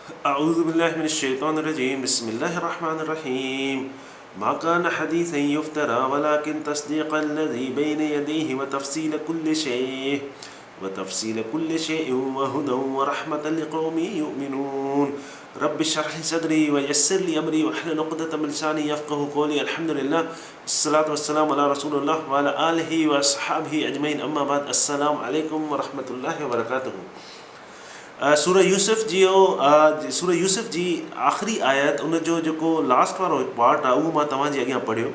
أعوذ بالله من الشيطان الرجيم بسم الله الرحمن الرحيم ما كان حديثا يفترى ولكن تصديق الذي بين يديه وتفصيل كل شيء وهدى ورحمة لقوم يؤمنون رب اشرح لي صدري ويسر لي أمري واحلل عقدة من لساني يفقهوا قولي الحمد لله الصلاة والسلام على رسول الله وعلى آله وأصحابه أجمعين أما بعد السلام عليكم ورحمة الله وبركاته। सूरह यूसुफ जी आख़िरी आयत उन जो जेको लास्ट वारो पार्ट आहे उहो मां तव्हांजे अॻियां पढ़ियो।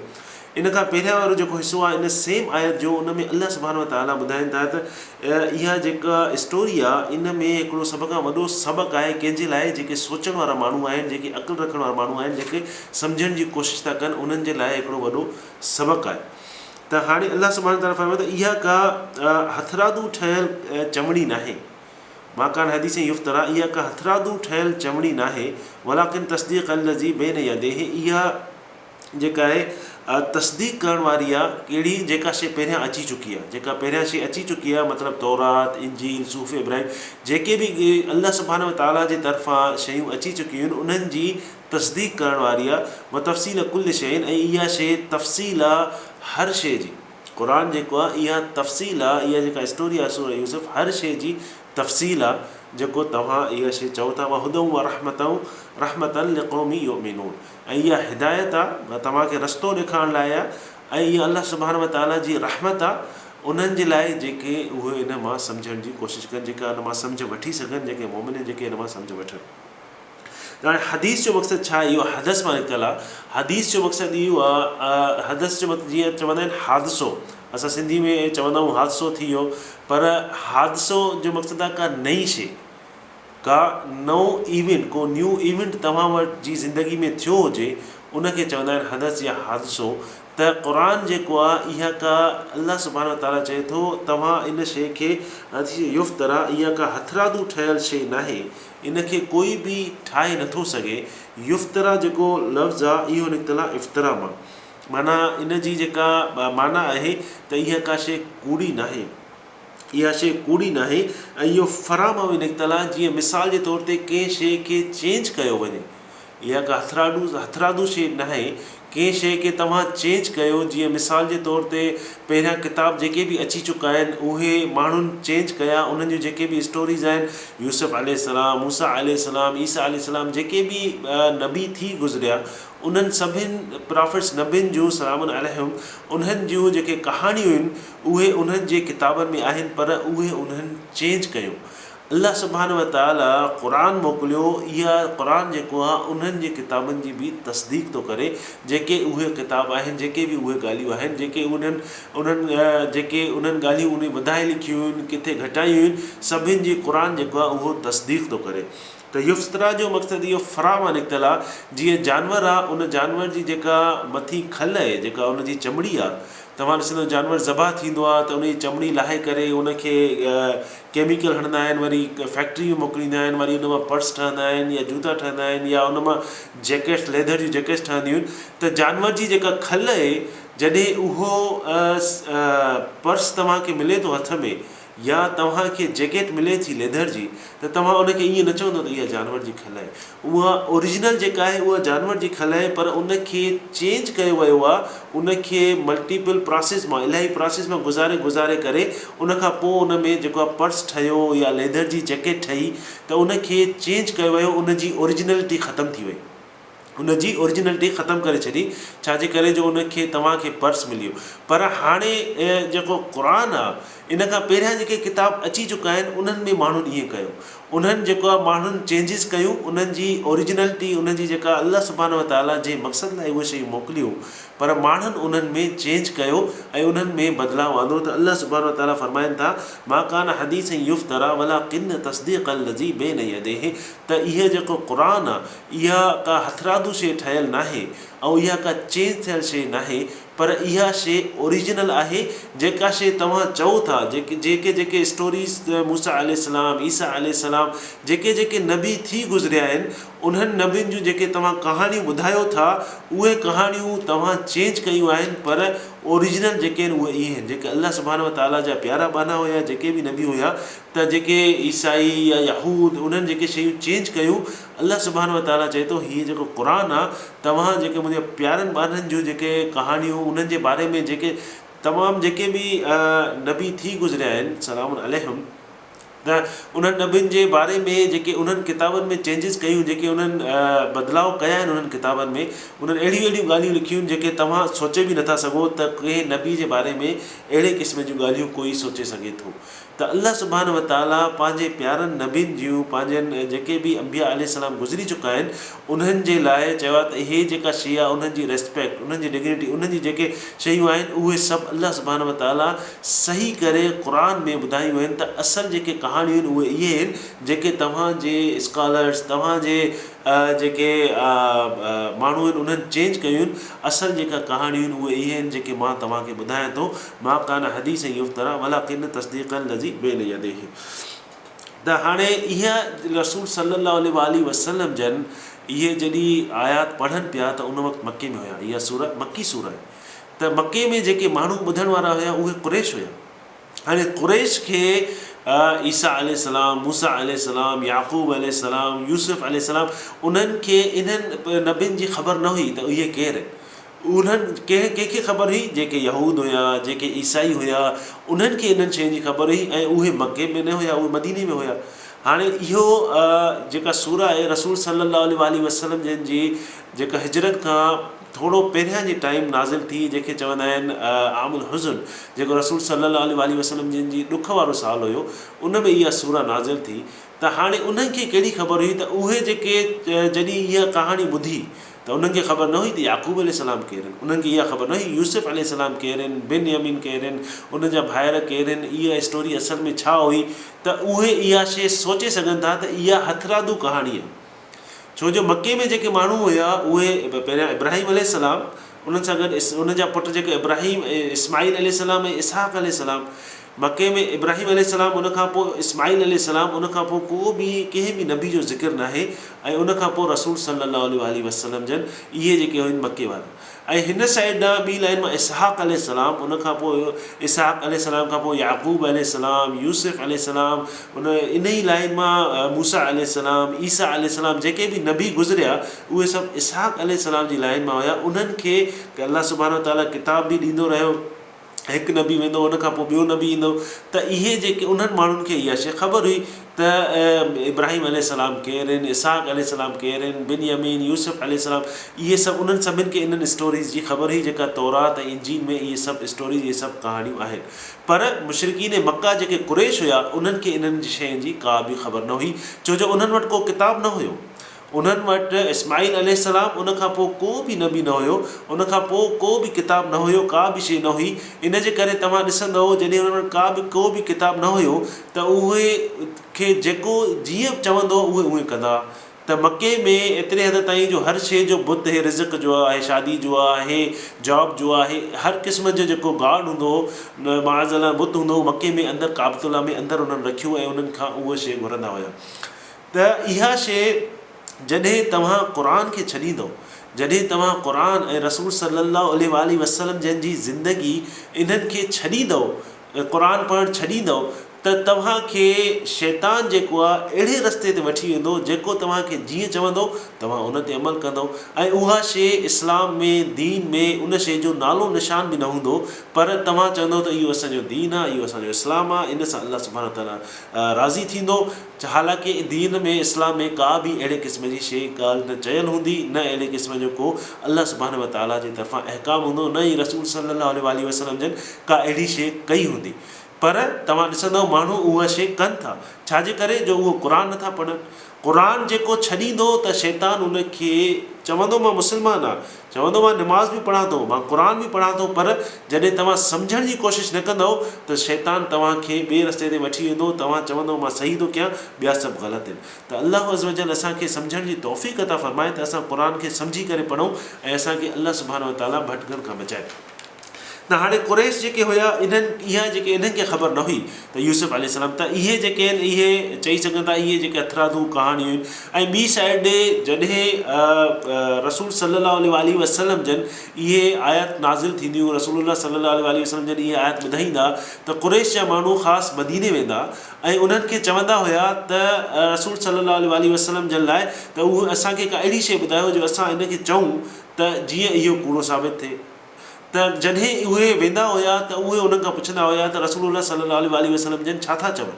इन खां पहिरियां वारो जेको हिसो आहे इन सेम आयत जो उन में अल्लाह सुब्हानहू व तआला ॿुधाइनि था त इहा जेका स्टोरी आहे इन में हिकिड़ो सभ खां वॾो सबक़ु आहे कंहिंजे लाइ जेके सोचण वारा माण्हू आहिनि, जेके अक़ुलु रखण वारा माण्हू आहिनि, जेके सम्झण जी कोशिशि था कनि, उन्हनि जे लाइ हिकिड़ो वॾो सबक़ु आहे। त हाणे अल्लाह सुब्हानहू व तआला फरमाए त इहा का हथरादू ठहियलु चमड़ी नाहे। माकान हदीस युफ्तरा इहा का हथरादू ठहियलु चमड़ी नाहे। वलाकिन तस्दीक अल्लज़ी बैन यदैहि इहा जेका आहे तस्दीक करण वारी आहे कहिड़ी, जेका शइ पहिरियां अची चुकी आहे। जेका पहिरियां शइ अची चुकी आहे मतिलबु तौरात, इंजील, सूफ़ इब्राहिम, जेके बि अल्लाह सुब्हानहू व तआला जे तरफ़ां शयूं अची चुकियूं आहिनि उन्हनि जी तस्दीक करण वारी आहे। व तफ़सील कुल शइ ऐं इहा शइ तफ़सील आहे हर शइ जी। क़ुरान जेको आहे इहा तफ़सील आहे, इहा जेका स्टोरी आहे सूरह यूसुफ हर शइ जी तफ़सील आहे जेको तव्हां इहा शइ चओ था। वहुदौ व रहमतन लिक़ौमी युमिनून ऐं इहा हिदायत आहे तव्हांखे रस्तो ॾेखारण लाइ आहे ऐं इहा अल्लाह सुब्हानहू व तआला जी रहमत आहे उन्हनि जे लाइ जेके उहे इन मां सम्झण जी कोशिशि कनि, जेका इन मां सम्झ वठी सघनि, जेके मोमिन जेके इन मां सम्झ वठनि। हाणे हदीस जो मक़सदु छा आहे? इहो हदस मां निकितल आहे। हदीस जो मक़सदु इहो आहे, हदस जो मतिलबु जीअं चवंदा आहिनि हादिसो, असां सिंधी में चवंदा आहियूं हादिसो थी वियो, पर हादिसो जो मक़सदु आहे का नई शइ, का नओं इवेंट, को न्यू इवेंट तव्हां वटि जी ज़िंदगी में थियो हुजे उनखे चवंदा आहिनि हदस या हादिसो। त क़ुरान जेको आहे इहा का अल्लाह सुब्हानहू व तआला चए थो तव्हां इन शइ खे युफ्तरा इहा का हथरादू ठहियलु शइ नाहे, इनखे कोई बि ठाहे नथो सघे। युफ्तरा जेको लफ़्ज़ आहे इहो निकितल आहे इफ़्तरा मां, माना इन जी जेका माना आहे त इहा का शइ कूड़ी नाहे, इहा शइ कूड़ी नाहे। ऐं इहो फरा मां बि निकितल आहे, जीअं मिसाल जे तौर ते कंहिं शइ खे चेंज कयो वञे, इहा का हथरादू शइ नाहे। कंहिं शइ खे तव्हां चेंज कयो, जीअं मिसाल जे तौर ते पहिरियां किताब जेके बि अची चुका आहिनि उहे माण्हुनि चेंज कया, उन्हनि जूं जेके बि स्टोरीज़ आहिनि यूसुफ अलैहिस्सलाम, मूसा अलैहिस्सलाम, ईसा अलैहिस्सलाम, जेके बि नबी थी गुज़रिया उन्हनि सभिनि प्रॉफिट्स नबियुनि जूं सलामुन अलैहिम उन्हनि जूं जेके कहाणियूं आहिनि उहे उन्हनि जे किताबनि में आहिनि, पर उहे उन्हनि चेंज कयो। अल्लाह सुब्हानहू व तआला क़ुरान मोकिलियो, इहा क़ुरान जेको आहे उन्हनि जे किताबनि जी बि तस्दीक थो करे, जेके उहे किताब आहिनि, जेके बि उहे ॻाल्हियूं आहिनि, जेके उन्हनि ॻाल्हियूं उन वधाए लिखियूं आहिनि, किथे घटायूं आहिनि, सभिनि जी क़ुरान जेको आहे उहो तस्दीक थो करे। त युफ्तरा जो मक़सदु इहो फरा मां निकितल आहे। जीअं जानवर आहे, उन जानवर जी जेका मथी खल आहे, जेका उनजी चमड़ी आहे, तव्हां ॾिसंदो जानवर ज़बह थींदो आहे त उनजी चमड़ी लाहे करे उनखे केमिकल हणंदा आहिनि, वरी फैक्ट्री में मोकिलींदा आहिनि, वरी उन मां पर्स ठहंदा आहिनि या जूता ठहंदा आहिनि या उन मां जैकेट्स, लेदर जी जैकेट्स ठहंदियूं आहिनि। त जानवर जी जेका खल आहे, जॾहिं उहो पर्स तव्हांखे मिले थो हथ में या तव्हांखे जैकेट मिले थी लेदर जी, त तव्हां उनखे ईअं न चवंदो त इहा जानवर जी खल आहे। उहा ओरिजिनल जेका आहे उहा जानवर जी खल आहे, पर उनखे चेंज कयो वियो आहे, उनखे मल्टीपल प्रोसेस मां, इलाही प्रोसेस मां गुज़ारे करे उनखां पोइ उन में जेको आहे पर्स ठहियो या लेदर जी जैकेट ठही, त उनखे चेंज कयो वियो, उनजी ओरिजिनलिटी ख़तमु थी वई, उनजी ओरिजिनलिटी ख़तमु करे छॾी, छाजे करे जो उनखे तव्हांखे पर्स मिलियो। पर हाणे जेको क़ुरान आहे इन खां पहिरियां जेके किताब अची चुका आहिनि उन्हनि में माण्हुनि ईअं कयो, उन्हनि जेको आहे माण्हुनि चेंजिस कयूं, उन्हनि जी ओरिजिनलिटी, उनजी जेका अल्लाह सुब्हानहू व तआला जे मक़सद लाइ उहे शयूं मोकिलियूं, पर माण्हुनि उन्हनि में चेंज कयो ऐं उन्हनि में बदिलाव आंदो। त अल्लाह सुब्हानहू व तआला फरमाइनि था मा कान हदीस युफ्तरा वलाकिन तस्दीक अल्लज़ी बैन यदैहि, त इहे जेको क़ुरान आहे इहा का हथरादू शइ ठहियलु नाहे ऐं इहा का चेंज थियलु शइ नाहे, पर इहा शइ ओरिजिनल आहे। जेका शइ तव्हां चओ था, जेके स्टोरीज़ मूसा अलैहिस्सलाम, ईसा अलैहिस्सलाम, जेके नबी थी गुज़रिया आहिनि, उन्हनि नबियुनि जूं जेके तव्हां कहाणियूं ॿुधायो था उहे कहाणियूं तव्हां चेंज कयूं आहिनि, पर ओरिजिनल जेके आहिनि उहे इहे आहिनि जेके अलाह सुब्हानहू व तआला जा प्यारा बाना हुया, जेके बि नबी हुया, त जेके ईसाई या यहूद उन्हनि जेके शयूं चेंज कयूं, अलाह सुब्हानहू व तआला चए थो हीअ जेको क़ुरान आहे तव्हां जेके मुंहिंजे प्यारनि ॿारनि जूं जेके कहाणियूं उन्हनि जे बारे में जेके तमामु जेके बि नबी थी गुज़रिया आहिनि सलाम अलैहिम, त उन्हनि नबियुनि जे बारे में जेके उन्हनि किताबनि में चेंजिस कयूं, जेके उन्हनि बदिलाव कया आहिनि उन्हनि किताबनि में, उन्हनि अहिड़ियूं अहिड़ियूं ॻाल्हियूं लिखियूं जेके तव्हां सोचे बि नथा सघो त कंहिं नबी जे बारे में अहिड़े क़िस्म जूं ॻाल्हियूं कोई सोचे सघे थो। त अलाह सुब्हानहू व तआला पंहिंजे प्यारनि नबियुनि जूं पंहिंजनि जेके बि अंबिया अलैहिस्सलाम गुज़री चुका आहिनि उन्हनि जे लाइ चयो आहे त इहे जेका शइ आहे उन्हनि जी रेस्पेक्ट, उन्हनि जी डिग्निटी, उन्हनि जी जेके शयूं आहिनि उहे सभु अलाह सुब्हानहू व तआला सही करे क़ुरान में ॿुधायूं आहिनि त असुलु जेके कहाणियूं आहिनि उहे इहे आहिनि जेके तव्हांजे स्कॉलर्स, तव्हांजे जेके माण्हू आहिनि उन्हनि चेंज कयूं आहिनि। असुलु जेका कहाणियूं आहिनि उहे इहे आहिनि जेके मां तव्हांखे ॿुधायां थो। मां कान हदीस युफ़्तरा वलाकिन तस्दीक़ल लज़ी बैन यदैहि। त हाणे इहा रसूल सल्लल्लाहु अलैहि वसल्लम जन इहे जॾहिं आयात पढ़नि पिया त उन वक़्तु मके में हुया। इहा सूरत मकी सूरत आहे। त मके में जेके माण्हू ॿुधण वारा हुया उहे कुरैश हुया। हाणे कुरैश खे ईसा अलैहिस्सलाम, मूसा अलैहिस्सलाम, याक़ूब अलैहिस्सलाम, यूसुफ अलैहिस्सलाम उन्हनि खे इन्हनि नबियुनि जी ख़बर न हुई त इहे केरु आहिनि। उन्हनि कंहिंखे ख़बर हुई, जेके यहूद हुया, जेके ईसाई हुया, उन्हनि खे इन्हनि शयुनि जी ख़बर हुई ऐं उहे मके में न हुया, उहे मदीने में हुया। हाणे इहो जेका सूरह आहे रसूल सल्लल्लाहु अलैहि वसल्लम जन जी जेका हिजरत खां थोरो पहिरियां जी टाइम नाज़िल थी, जंहिंखे चवंदा आहिनि आमुल हुज़न, जेको रसूल सल्लल्लाहु अलैहि वसल्लम जिन जी ॾुख वारो साल हुयो उन में इहा सूरह नाज़िल थी। त हाणे उन्हनि खे कहिड़ी ख़बर हुई त उहे जेके जॾहिं इहा कहाणी ॿुधी त उन्हनि खे ख़बर न हुई त याक़ूब अलैहिस्सलाम केरु आहिनि, उन्हनि खे इहा ख़बर न हुई यूसुफ अलैहिस्सलाम केरु आहिनि, बिनयामीन केरु आहिनि, उन जा भाइर केरु आहिनि, इहा स्टोरी असल में छा हुई। त उहे इहा शइ सोचे सघनि था त इहा हथरादू कहाणी आहे। छो जो मके में जेके माण्हू हुया उहे पहिरियां इब्राहिम अलैहिस्सलाम, उन्हनि सां गॾु उन जा पुट जेके इब्राहिम इस्माईल अलैहिस्सलाम ऐं इसहाक़ अलैहिस्सलाम, मके में इब्राहिम अलैहिस्सलाम, उन खां पोइ इस्माईल अलैहिस्सलाम, उन खां पोइ को बि कंहिं बि नबी जो ज़िक्र न आहे। ऐं उन खां पोइ रसूल सल्लल्लाहु अलैहि वसल्लम जन इहे जेके हुइनि मके वारा। ऐं हिन साइड ॾांहुं ॿी लाइन मां इसहाक़ अलैहिस्सलाम, उन खां पोइ इसहाक़ अलैहिस्सलाम खां पोइ याक़ूब अलैहिस्सलाम, यूसुफ अलैहिस्सलाम, उन इन ई लाइन मां मूसा अलैहिस्सलाम, ईसा अलैहिस्सलाम, जेके बि नबी गुज़रिया उहे सभु इसहाक़ अलैहिस्सलाम जी लाइन मां हुया। उन्हनि खे अलाह सुब्हानहू व तआला किताब बि ॾींदो रहियो, हिकु नबी वेंदो उन खां पोइ ॿियो नबी ईंदो। त इहे जेके उन्हनि माण्हुनि खे इहा शइ ख़बर हुई त इब्राहिम अलैहिस्सलाम केरु आहिनि, इसहाक़ अलैहिस्सलाम केरु आहिनि, बिनयामीन, यूसुफ अलैहिस्सलाम, इहे सभु उन्हनि सभिनि खे इन्हनि स्टोरीज़ जी ख़बर हुई जेका तौरात ऐं इंजील में इहे सभु स्टोरीज़, इहे सभु कहाणियूं आहिनि। पर मुशरिकीन मक्का जेके कुरैश हुया उन्हनि खे इन्हनि शयुनि जी का बि ख़बर न हुई, छो जो उन्हनि वटि को किताब न हुयो। उन्हनि वटि इस्माईल अलैहिस्सलाम, उन खां पोइ को बि नबी न हुयो, उन खां पोइ को बि किताब न हुयो, का बि शइ न हुई। इन जे करे तव्हां ॾिसंदव जॾहिं उन्हनि वटि को बि किताब न हुयो त उहे खे जेको जीअं चवंदो उहे उहे कंदा। त मके में एतिरे हद ताईं जो हर शइ जो बुत आहे, रिज़्क़ जो आहे, शादी जो आहे, जॉब जो आहे, हर क़िस्म जो जेको गॉड हूंदो हो, माज़अल्लाह बुत हूंदो हो, मके में अंदरि काबतुल्ला में अंदरि उन्हनि रखियो ऐं उन्हनि खां उहा शइ घुरंदा हुया। त इहा शइ जॾहिं तव्हां क़ुरान खे छॾींदव, जॾहिं तव्हां क़ुरान ऐं रसूल सल्लल्लाहु अलैहि वसल्लम जन जी ज़िंदगी इन्हनि खे छॾींदव, क़ुरान पढ़णु छॾींदव, त तव्हांखे शैतान जेको आहे अहिड़े रस्ते ते वठी वेंदो जेको तव्हांखे जीअं चवंदो तव्हां उन ते अमल कंदव। ऐं उहा शइ इस्लाम में, दीन में उन शइ जो नालो निशान बि न हूंदो, पर तव्हां चवंदो त इहो असांजो दीन आहे, इहो असांजो इस्लाम आहे, इन सां अलाह सुब्हानहू व तआला राज़ी थींदो। हालांकि दीन में, इस्लाम में का बि अहिड़े क़िस्म जी शइ ॻाल्हि न चयल हूंदी, न अहिड़े क़िस्म जो को अलाह सुब्हानहू व तआला जी तरफ़ां अहकाम हूंदो, न ई रसूल सल्लल्लाहु अलैहि वसल्लम जन का अहिड़ी शइ कई हूंदी। पर तव्हां ॾिसंदव माण्हू उहा शइ कनि था, छाजे करे जो उहो क़ुरान नथा पढ़नि। क़ुरान जेको छॾींदो त शैतान उनखे चवंदो मां मुस्लमान आहियां, चवंदो मां निमाज़ बि पढ़ां थो, मां क़ुरान बि पढ़ां थो, पर जॾहिं तव्हां सम्झण जी कोशिशि न कंदव त शैतान तव्हांखे ॿिए रस्ते ते वठी वेंदो, तव्हां चवंदव मां सही थो कयां, ॿिया सभु ग़लति आहिनि। त अलाह अज़्ज़ व जल असांखे सम्झण जी तौफ़ीक़ अता फ़रमाए त असां क़ुरान खे सम्झी करे पढ़ूं ऐं असांखे अलाह सुब्हानहू व तआला भटकण खां बचाए। त हाणे कुरैश जेके हुया इन्हनि खे ख़बर न हुई त यूसुफ अलैहिस्सलाम त इहे जेके आहिनि इहे चई सघनि था इहे जेके हथरादू कहाणियूं आहिनि। ऐं ॿी साइड जॾहिं रसूल सल्लल्लाहु अलैहि वसल्लम जन इहे आयत नाज़िल थींदियूं, रसूलुल्लाह सल्लल्लाहु अलैहि वसल्लम जन इहे आयत ॿुधाईंदा त कुरैश जा माण्हू ख़ासि मदीने वेंदा ऐं उन्हनि खे चवंदा हुया त रसूल सल्लल्लाहु अलैहि वसल्लम जन लाइ त उहे असांखे का अहिड़ी शइ ॿुधायो जो असां इनखे चऊं त जीअं इहो कूड़ो साबित थिए। त जॾहिं उहे वेंदा हुया त उहे उन्हनि खां पुछंदा हुया त रसूलुल्लाह सल्लल्लाहु अलैहि वसल्लम जन छा था चवनि,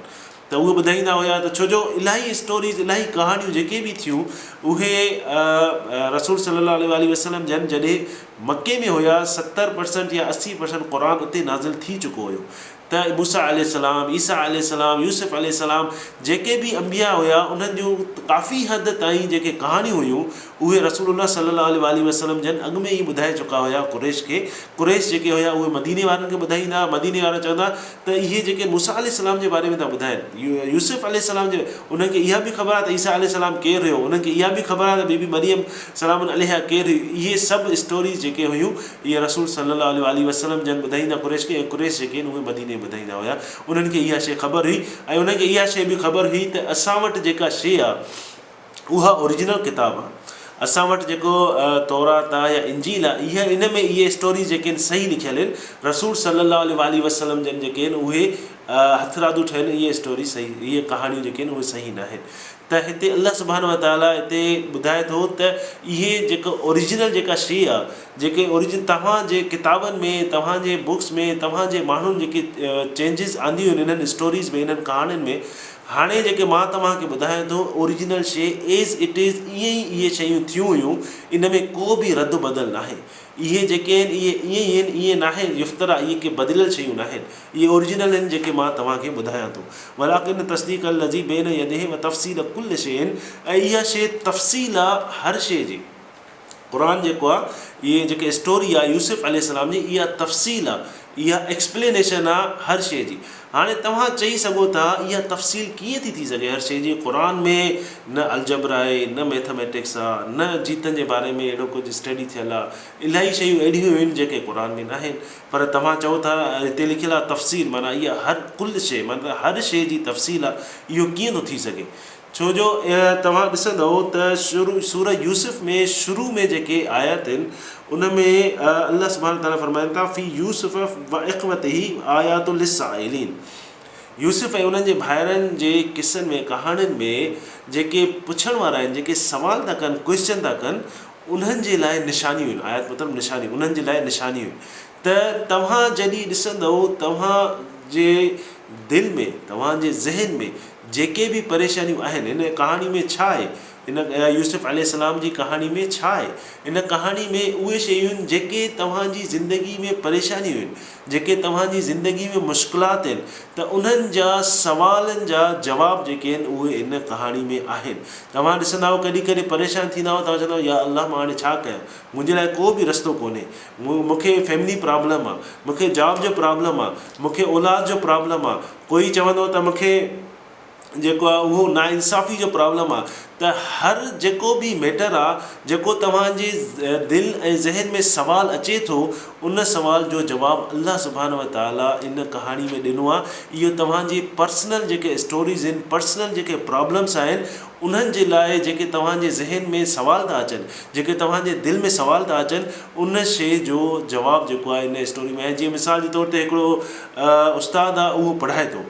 त उहे ॿुधाईंदा हुया त छो जो इलाही स्टोरीज़ इलाही कहाणियूं जेके बि थियूं उहे रसूल सल्लल्लाहु अलैहि वसल्लम जन जॾहिं मके में हुया 70% या 80% क़ुर उते नाज़िल थी चुको हुयो। त मूसा अलैहिस्सलाम, ईसा अलैहिस्सलाम, यूसुफ अलैहिस्सलाम जेके बि अंबिया हुया उन्हनि जूं काफ़ी हद ताईं जेके कहाणियूं हुयूं उहे रसूलुल्लाह सल्लल्लाहु अलैहि वसल्लम जन अॻु में ई ॿुधाए चुका हुया कुरैश खे। कुरैश जेके हुया उहे मदीने वारनि खे ॿुधाईंदा, मदीने वारा चवंदा त इहे जेके मूसा अलैहिस्सलाम जे बारे में था ॿुधाइनि, यूसुफ अलैहिस्सलाम जे उन्हनि खे इहा बि ख़बर आहे त ईसा अलैहिस्सलाम केरु हुयो, उन्हनि खे इहा बि ख़बर आहे त बीबी मरियम सलाम अलैहा केरु हुई। इहे सभु स्टोरीज़ जेके हुयूं इहे रसूल सल्लल्लाहु अलैहि वसल्लम जन ॿुधाईंदा कुरैश खे, ऐं कुरैश जेके आहिनि उहे मदीने ॿुधाईंदा हुया। उन्हनि खे इहा शइ ख़बर हुई ऐं उन्हनि खे इहा शइ बि ख़बर हुई त असां वटि जेका शइ आहे उहा ओरिजिनल किताबु आहे। असां वटि जेको तौरात आहे या इंजील आहे इहा इन में इहे स्टोरीज़ जेके आहिनि सही लिखियल आहिनि। रसूल सल्लल्लाहु अलैहि वसल्लम जन जेके आहिनि उहे हथरादू ठहियल इहे स्टोरी सही, इहे कहाणियूं जेके आहिनि उहे सही न आहिनि। त हिते अल्लाह सुब्हानो व तआला हिते ॿुधाए थो त इहे जेको ओरिजिनल जेका शइ आहे जेके ओरिजिन तव्हांजे किताबनि में, तव्हांजे बुक्स में, तव्हांजे माण्हुनि जेके चेंजिस आंदियूं आहिनि इन्हनि स्टोरीज़ में, इन्हनि कहाणियुनि में, हाणे जेके मां तव्हांखे ॿुधायां थो ओरिजिनल शइ एज़ इट इज़ ईअं ई इहे शयूं थियूं हुयूं, इन में को बि रद्द बदल न आहे। इहे जेके आहिनि इहे ईअं ई आहिनि, ईअं न आहिनि इफ़्तरा, इहे के बदिलियल शयूं न आहिनि, इहे ओरिजिनल आहिनि जेके मां तव्हांखे ॿुधायां थो। वलाकिन तस्दीक़ लज़ी बैन यदैहि व तफ़सील कुल्ल शैइन, ऐं इहा शइ तफ़सील आहे हर शइ जी। क़ुर जेको आहे इहे जेके स्टोरी आहे यूसुफ अलैहिस्सलाम जी इहा तफ़सील आहे, इहा एक्सप्लेनेशन आहे हर शइ जी। हाणे तव्हां चई सघो था इहा तफ़सील कीअं थी सघे हर शइ जी, क़ुर में न अलजबर आहे, न मैथमेटिक्स आहे, न जीतनि जे बारे में अहिड़ो कुझु स्टडी थियल आहे, इलाही शयूं अहिड़ियूं आहिनि जेके क़ुर में न आहिनि, पर तव्हां चओ था हिते लिखियलु आहे तफ़सील, माना इहा हर कुल शइ मतिलबु हर शइ जी तफ़सील आहे। इहो कीअं थो थी सघे? छो जो तव्हां ॾिसंदव त सूर यूसुफ में शुरू में जेके आयत आहिनि उन में अल्लाह सुब्हानो तआला फरमाइनि था फ़ी यूसुफ व इख़्वतिही आयातुल लिस्साइलीन। यूसुफ ऐं उन्हनि जे भाइरनि जे किसनि में, कहाणियुनि में जेके पुछण वारा आहिनि, जेके सुवाल था कनि, क्वेश्चन था कनि, उन्हनि जे लाइ निशानियूं आहिनि। आयत मतिलबु निशानी, उन्हनि जे लाइ निशानियूं आहिनि। त तव्हां जॾहिं ॾिसंदव तव्हांजे दिलि में, तव्हांजे ज़हन में जेके बि परेशानियूं आहिनि, इन कहाणी में छा आहे, इन यूसुफ अलैहिस्सलाम जी कहाणी में छा आहे, इन कहाणी में उहे शयूं आहिनि जेके तव्हांजी ज़िंदगी में परेशानियूं आहिनि, जेके तव्हांजी ज़िंदगी में मुश्किलात आहिनि, त उन्हनि जा सवालनि जा जवाब जेके आहिनि उहे इन कहाणी में आहिनि। तव्हां ॾिसंदा कॾहिं कॾहिं परेशान थींदा तव्हां चवंदा या अल्लाह मां हाणे छा कयां, मुंहिंजे लाइ को बि रस्तो कोन्हे, मूंखे फैमिली प्रॉब्लम आहे, मूंखे जॉब जो प्रॉब्लम आहे, मूंखे औलाद जो प्रॉब्लम आहे, कोई चवंदो त मूंखे जेको आहे उहो नाइंसाफ़ी जो प्रॉब्लम आहे। त हर जेको बि मैटर आहे जेको तव्हांजे दिलि ऐं ज़हन में सवाल अचे थो उन सवाल जो जवाबु अल्लाह सुब्हानो व तआला इन कहाणी में ॾिनो आहे। इहो तव्हांजी पर्सनल जेके स्टोरीज़ आहिनि, पर्सनल जेके प्रॉब्लम्स आहिनि, उन्हनि जे लाइ जेके तव्हांजे ज़हन में सवाल था अचनि, जेके तव्हांजे दिलि में सवाल था अचनि, उन शइ जो जवाबु जेको आहे इन स्टोरी में आहे। जीअं मिसाल जे तौर ते हिकिड़ो उस्तादु आहे, उहो पढ़ाए थो,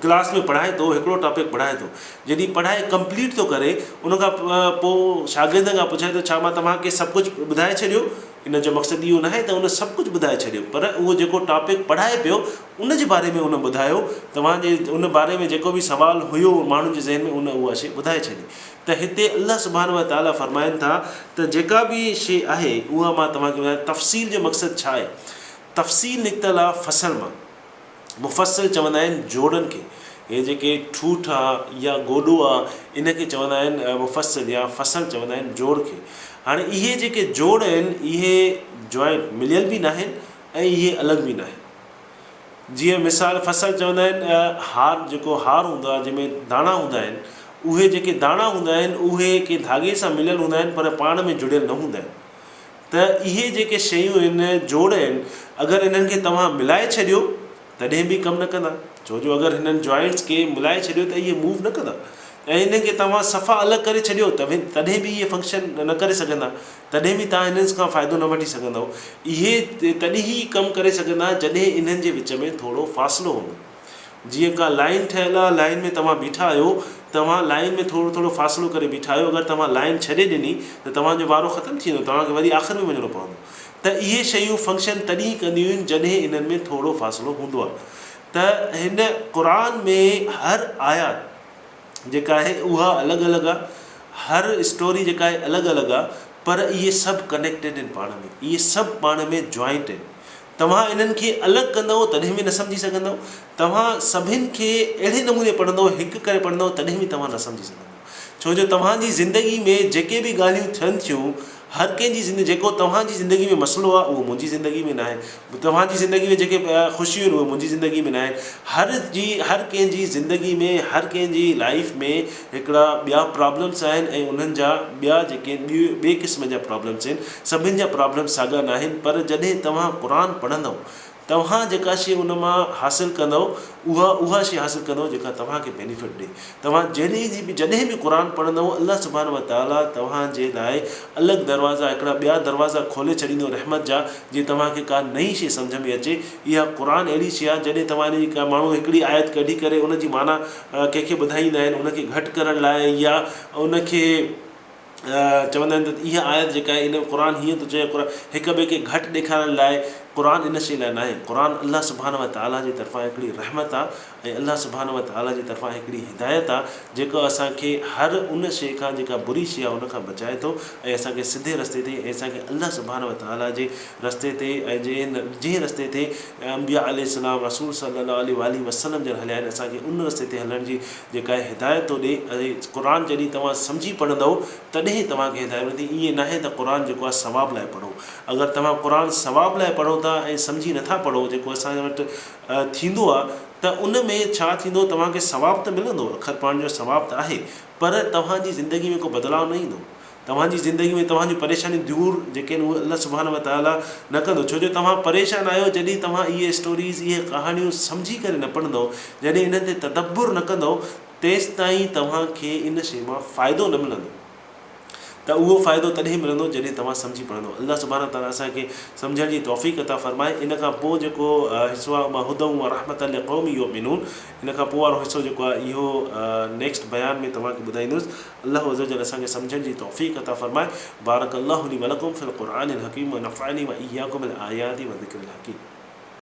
क्लास में पढ़ाए थो, हिकिड़ो टॉपिक पढ़ाए थो, जॾहिं पढ़ाई कंप्लीट थो करे उनखां पोइ शागिर्द खां पुछे थो छा मां तव्हांखे सभु कुझु ॿुधाए छॾियो? इन जो मक़सदु इहो न आहे त उन सभु कुझु ॿुधाए छॾियो, पर उहो जेको टॉपिक पढ़ाए पियो उन जे बारे में उन ॿुधायो, तव्हांजे उन बारे में जेको बि सुवालु हुयो माण्हुनि जे ज़हन में उन उहा शइ ॿुधाए छॾी। त हिते अल्लाह सुब्हानो व तआला फरमाइनि था त जेका बि शइ आहे उहा मां तव्हांखे ॿुधायां। तफ़सील जो मक़सदु छा आहे? तफ़सील निकितल आहे फसल मां, मुफ़स्सिल चवंदा आहिनि जोड़नि खे, हे जेके ठूठ आहे या गोॾो आहे इन खे चवंदा आहिनि मुफ़स्सिल या फसल चवंदा आहिनि जोड़ खे। हाणे इहे जेके जोड़ आहिनि इहे जॉइंट मिलियल बि न आहिनि ऐं इहे अलॻि बि न आहिनि। जीअं मिसाल फसल चवंदा आहिनि हार, जेको हार हूंदो आहे जंहिंमें दाणा हूंदा आहिनि, उहे जेके दाणा हूंदा आहिनि उहे के धागे सां मिलियल हूंदा आहिनि पर पाण में जुड़ियल न हूंदा आहिनि। त इहे जेके शयूं आहिनि जोड़ आहिनि, अगरि इन्हनि खे तव्हां मिलाए छॾियो तॾहिं बि कमु न कंदा। छो जो अगरि हिननि जॉइंट्स खे मिलाए छॾियो त इहे मूव न कंदा, ऐं इन खे तव्हां सफ़ा अलॻि करे छॾियो तॾहिं बि इहे फंक्शन न करे सघंदा, तॾहिं बि तव्हां इन्हनि खां फ़ाइदो न वठी सघंदव। इहे तॾहिं ई कमु करे सघंदा जॾहिं इन्हनि जे विच में थोरो फ़ासिलो हूंदो। जीअं का लाइन ठहियलु आहे, लाइन में तव्हां बीठा आहियो, तव्हां लाइन में थोरो थोरो फ़ासिलो करे बीठा आहियो, अगरि तव्हां लाइन छॾे ॾिनी त तव्हांजो वारो ख़तमु थी वेंदो, तव्हांखे वरी आख़िर में वञिणो पवंदो। त इहे शयूं फंक्शन तॾहिं कंदियूं आहिनि जॾहिं इन्हनि में थोरो फ़ासिलो हूंदो आहे। त हिन क़ुर में हर आयत जेका आहे उहा अलॻि अलॻि आहे, हर स्टोरी जेका आहे अलॻि अलॻि आहे, पर इहे सभु कनेक्टेड आहिनि पाण में, इहे सभु पाण में जॉइंट आहिनि। तव्हां इन्हनि खे अलॻि कंदव तॾहिं बि न सम्झी सघंदव, तव्हां सभिनि खे अहिड़े नमूने पढ़ंदव, हिकु करे पढ़ंदव तॾहिं बि तव्हां न सम्झी सघंदव। छो जो तव्हांजी ज़िंदगी में जेके बि ॻाल्हियूं थियनि थियूं, हर कंहिंजी ज़िंदगी, जेको तव्हांजी ज़िंदगी में मसइलो आहे उहो मुंहिंजी ज़िंदगी में न आहे, तव्हांजी ज़िंदगी में जेके ख़ुशियूं आहिनि उहे मुंहिंजी ज़िंदगी में न आहिनि। हर कंहिंजी ज़िंदगी में, हर कंहिंजी लाइफ में हिकिड़ा ॿिया प्रॉब्लम्स आहिनि, ऐं उन्हनि जा ॿिया जेके ॿिए क़िस्म जा प्रॉब्लम्स आहिनि, सभिनि जा प्रॉब्लम्स साॻा न आहिनि। पर जॾहिं तव्हां क़ुर पढ़ंदव, तव्हां जेका शइ उन मां हासिलु कंदव उहा शइ हासिलु कंदव जेका तव्हांखे बेनिफिट ॾिए। तव्हां जॾहिं बि क़ुर पढ़ंदव, अल्लाह सुब्हानहू व तआला तव्हांजे लाइ अलॻि दरवाज़ा, हिकिड़ा ॿिया दरवाज़ा खोले छॾींदो रहमत जा, जीअं तव्हांखे का नई शइ सम्झ में अचे। इहा क़ुर अहिड़ी शइ आहे, जॾहिं तव्हांजी का माण्हू हिकिड़ी आयत कढी करे उनजी माना कंहिंखे ॿुधाईंदा आहिनि, उनखे घटि करण लाइ, या उनखे चवंदा आहिनि त इहा आयत जेका आहे इन क़ुर हीअं थो चए, हिक ॿिए खे घटि ॾेखारण लाइ। क़ुर इन शइ लाइ न आहे, क़ुर अल्लाह सुब्हानहू व तआला जी तरफ़ां हिकिड़ी रहमत आहे, ऐं अल्लाह सुब्हानहू व तआला जी तरफ़ां हिकिड़ी हिदायत आहे, जेको असांखे हर उन शइ खां जेका बुरी शइ आहे उन खां बचाए थो, ऐं असांखे सिधे रस्ते ते, ऐं असांखे अल्लाह सुब्हानहू व तआला जे रस्ते ते, ऐं जंहिं रस्ते ते अंबिया अलैहिस्सलाम, रसूल सल्लल्लाहु अलैहि वसल्लम जन हलिया आहिनि, असांखे उन रस्ते ते हलण जी जेका आहे हिदायत थो ॾिए। ऐं क़ुर जॾहिं तव्हां सम्झी पढ़ंदव तॾहिं तव्हांखे हिदायत मिलंदी। ईअं न आहे त क़ुर जेको आहे सवाब लाइ पढ़ो, अगरि तव्हां क़ुर सवाब लाइ पढ़ो था ऐं सम्झी नथा पढ़ो, जेको असांजे वटि थींदो आहे, त उन में छा थींदो, तव्हांखे सवाब त मिलंदो, अखर पढ़ण जो सवाब त आहे, पर तव्हांजी ज़िंदगी में को बदिलाव न ईंदो। तव्हांजी ज़िंदगी में तव्हांजी परेशानी दूरि जेके आहिनि उहे अल्लाह सुब्हानहू व तआला न कंदो। छो जो तव्हां परेशान आहियो जॾहिं तव्हां इहे स्टोरीज़, इहे कहाणियूं सम्झी करे न पढ़ंदव, जॾहिं इन्हनि ते तदब्बुर न कंदव, तेसि ताईं तव्हांखे इन शइ मां फ़ाइदो न मिलंदो। त उहो फ़ाइदो तॾहिं मिलंदो जॾहिं तव्हां सम्झी पढ़ंदो। अल्लाह सुब्हानहू व तआला असांखे सम्झण जी तौफ़ीक़ अता फ़रमाए। इन खां पोइ जेको हिसो आहे हुदन व रहमतन लिक़ौम युमिनून, इन खां पोइ वारो हिसो जेको आहे इहो नेक्स्ट बयान में तव्हांखे ॿुधाईंदुसि। अल्लाह अज़्ज़ व जल असांखे सम्झण जी तौफ़ीक़ अता फ़रमाए। बारक अल्लाहु ली व लकुम फ़िल क़ुरआनिल हकीम व नफ़अनी व इय्याकुम बिल आयाति व ज़िक्रिल हकीम।